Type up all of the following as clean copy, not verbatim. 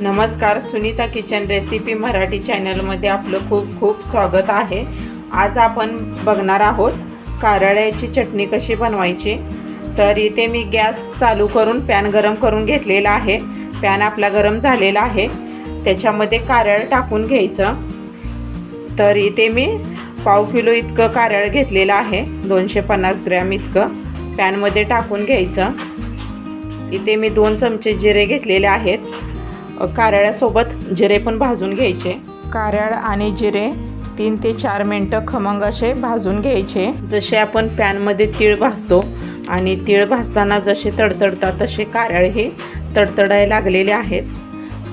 नमस्कार, Sunita kitchen recipe Marathi चॅनलमध्ये आपलं खूप खूप स्वागत आहे। आज आपण बघणार आहोत कारळ्याची चटणी कशी बनवायची। तर इथे मी गॅस चालू करून पॅन गरम करून घेतलेला आहे। पॅन आपला गरम झालेला आहे, त्याच्यामध्ये कारळ टाकून घ्यायचं। तर इथे मी पाव किलो इतकं कारळ घेतलेलं आहे, 250 ग्रॅम इतकं पॅनमध्ये टाकून घ्यायचं। इथे मी 2 चमचे जिरे घेतलेले आहेत। कारळ्यासोबत जिरे पण भाजून घ्यायचे। कारळ आणि जिरे 3 ते 4 मिनिटं खमंग असे भाजून घ्यायचे। जसे आपण पॅनमध्ये तीळ भाजतो आणि तीळ भाजताना जसे तडतडतात तसे कारळ हे तडतडायला लागलेले आहेत।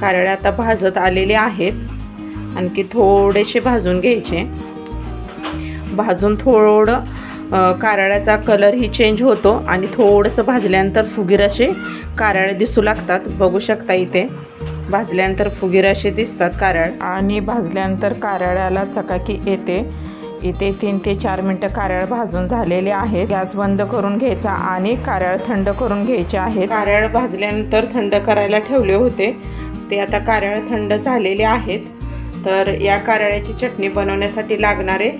कारळ आता भाजत आलेले आहेत। आणखी थोडेसे भाजून घ्यायचे। भाजून थोडं कारळ्याचा कलर ही चेंज होतो आणि थोडंसं भाजल्यानंतर फुगीर असे कारळ दिसू लागतात। बघू शकता इथे भाजल्यानंतर फुगीर असे दिसतात कारळ, आणि भाजल्यानंतर कारळ्याला चकाकी येते। इथे 3 ते 4 मिनिटं कारळ भाजून झालेले आहेत। गॅस बंद करून घ्यायचा आणि कारळ थंड करून घ्यायचे आहेत। कारळ भाजल्यानंतर थंड करायला ठेवले होते, ते आता कारळ थंड झालेले आहेत। तर या कारळ्याची चटणी बनवण्यासाठी लागणारे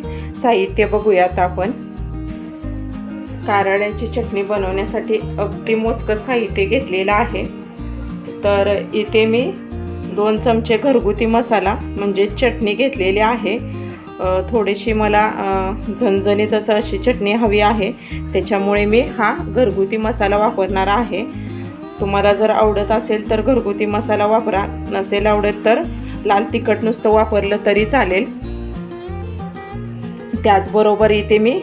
साहित्य बघूयात आपण। कारळ्याची चटणी बनवण्यासाठी अगदी मोजकं साहित्य घेतलेलं आहे। तर इथे मी 2 चमचे घरगुती मसाला म्हणजे चटणी घेतलेली आहे। थोडीशी मला झणझणीत असं अशी चटणी हवी आहे, त्याच्यामुळे मी हा घरगुती मसाला वापरणार आहे। तुम्हाला जर आवडत असेल तर घरगुती मसाला वापरा, नसेल आवडत तर लाल तिखट नुसतं वापरलं तरी चालेल। त्याचबरोबर इथे मी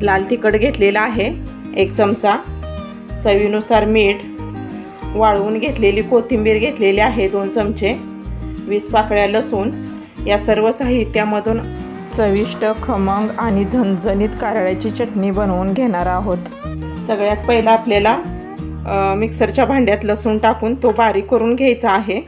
लाल तिखट घेतलेला आहे 1 चमचा, चवीनुसार मीठ, वाळवून घेतलेली कोथिंबीर घेतलेली आहे 2 चमचे, 20 पाकळ्या लसूण। या सर्व साहित्यामधून चविष्ट, खमंग आणि झणझणीत कारळ्याची चटणी बनवून घेणार आहोत। सगळ्यात पहिला आपल्याला मिक्सरच्या भांड्यात लसूण टाकून तो बारीक करून घ्यायचा आहे।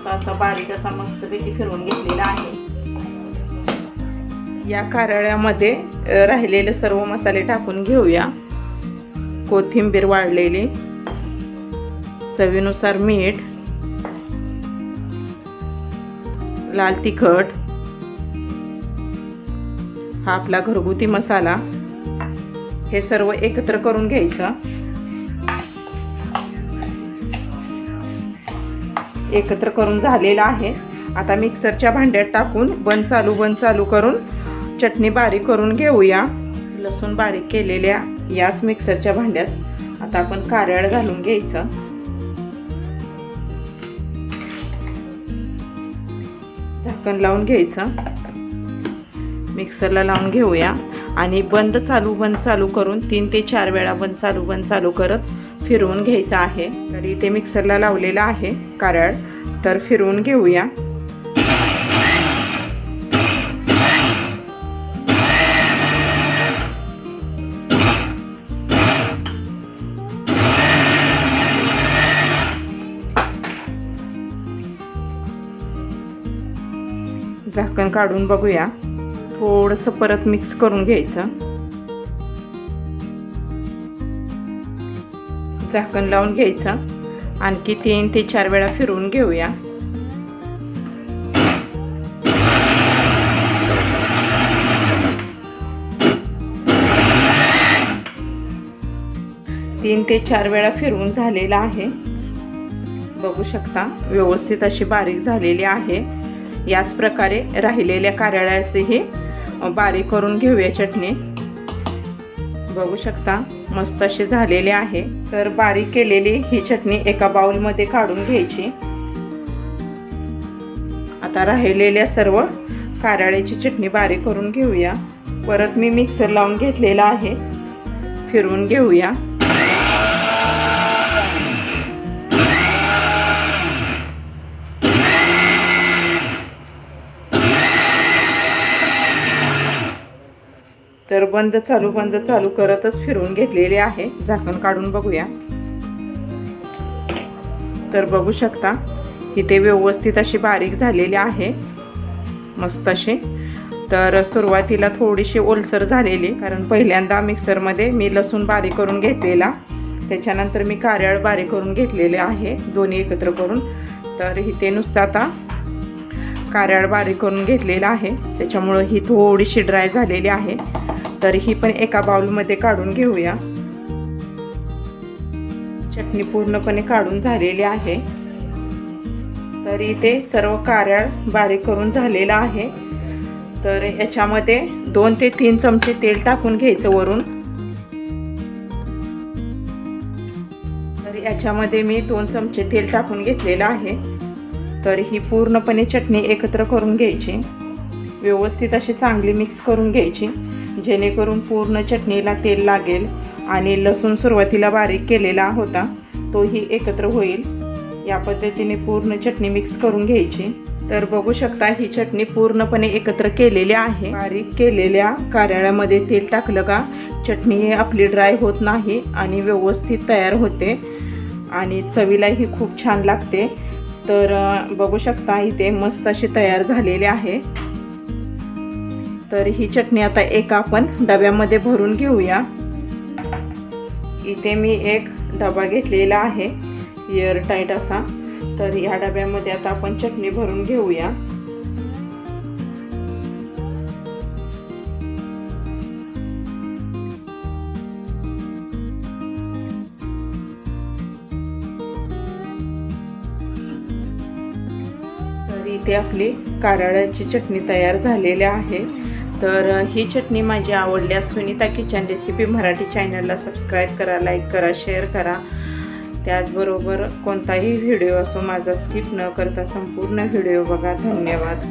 असा बारीक असा मस्तपैकी फिरवून घेतलेला आहे। या कारळ्यामध्ये राहिलेले सर्व मसाले टाकून घेऊया। कोथिंबीर वाळलेली, चवीनुसार मीठ, लाल तिखट, हा आपला घरगुती मसाला, हे सर्व एकत्र करून घ्यायचं। एकत्र करून झालेला आहे। आता मिक्सरच्या भांड्यात टाकून बंद चालू करून चटणी बारीक करून घेऊया। लसूण बारीक केलेल्या याच मिक्सरच्या भांड्यात आता आपण कारळ घालून घ्यायचं। झाकण लावून घ्यायचं, मिक्सरला लावून घेऊया आणि बंद चालू करून 3 ते 4 वेळा बंद चालू करत फिरवून घ्यायचं आहे। तर इथे मिक्सरला लावलेला आहे कारळ, तर फिरवून घेऊया। झाकण काढून बघूया, थोडंसं परत मिक्स करून घ्यायचं। झाकण लावून घ्यायचं, आणखी 3 ते 4 वेळा फिरवून घेऊया। तीन ते 4 वेळा फिरवून झालेला आहे। बघू शकता व्यवस्थित अशी बारीक झालेली आहे। याच प्रकारे राहिलेल्या कारळ्याचेही बारीक करून घेऊया चटणी। बघू शकता मस्त अशी झालेली आहे। तर बारीक केलेली ही चटणी एका बाउलमध्ये काढून घ्यायची। आता राहिलेल्या सर्व कारळ्याची चटणी बारीक करून घेऊया। परत मी मिक्सर लावून घेतलेला आहे, फिरवून घेऊया। तर बंद चालू करतच फिरवून घेतलेले आहे। झाकण काढून बघूया। तर बघू शकता इथे व्यवस्थित अशी बारीक झालेली आहे मस्त अशी। तर सुरुवातीला थोडीशी ओलसर झालेली, कारण पहिल्यांदा मिक्सरमध्ये मी लसूण बारीक करून घेतलेला, त्याच्यानंतर मी कारळ बारीक करून घेतलेले आहे दोन्ही एकत्र करून। तर इथे नुसतं आता कारळ बारीक करून घेतलेला आहे, त्याच्यामुळं ही थोडीशी ड्राय झालेली आहे। तर ही पण एका बाउलमध्ये काढून घेऊया। चटणी पूर्णपणे काढून झालेली आहे। तर इथे सर्व कारळ बारीक करून झालेला आहे। तर याच्यामध्ये 2 ते 3 चमचे तेल टाकून घ्यायचं वरून। तर याच्यामध्ये मी 2 चमचे तेल टाकून घेतलेलं आहे। तर ही पूर्णपणे चटणी एकत्र करून घ्यायची, व्यवस्थित अशी चांगली मिक्स करून घ्यायची, जेणेकरून पूर्ण चटणीला तेल लागेल आणि लसूण सुरुवातीला बारीक केलेला होता तोही एकत्र होईल। या पद्धतीने पूर्ण चटणी मिक्स करून घ्यायची। तर बघू शकता ही चटणी पूर्णपणे एकत्र केलेली आहे। बारीक केलेल्या कारळ्यामध्ये तेल टाकलं का चटणी आपली ड्राय होत नाही आणि व्यवस्थित तयार होते आणि चवीलाही खूप छान लागते। तर बघू शकता इथे मस्त अशी तयार झालेली आहे। तर ही चटणी आता एक आपण डब्यामध्ये भरून घेऊया। इथे मी एक डबा घेतलेला आहे एअर टाईट असा। तर या डब्यामध्ये आता आपण चटणी भरून घेऊया। तर इथे आपली कारळ्याची चटणी तयार झालेली आहे। तर ही चटणी माझी आवडल्यास सुनीता किचन रेसिपी मराठी चॅनलला सबस्क्राईब करा, लाईक करा, शेअर करा। त्याचबरोबर कोणताही व्हिडिओ असो माझा स्किप न करता संपूर्ण व्हिडिओ बघा। धन्यवाद।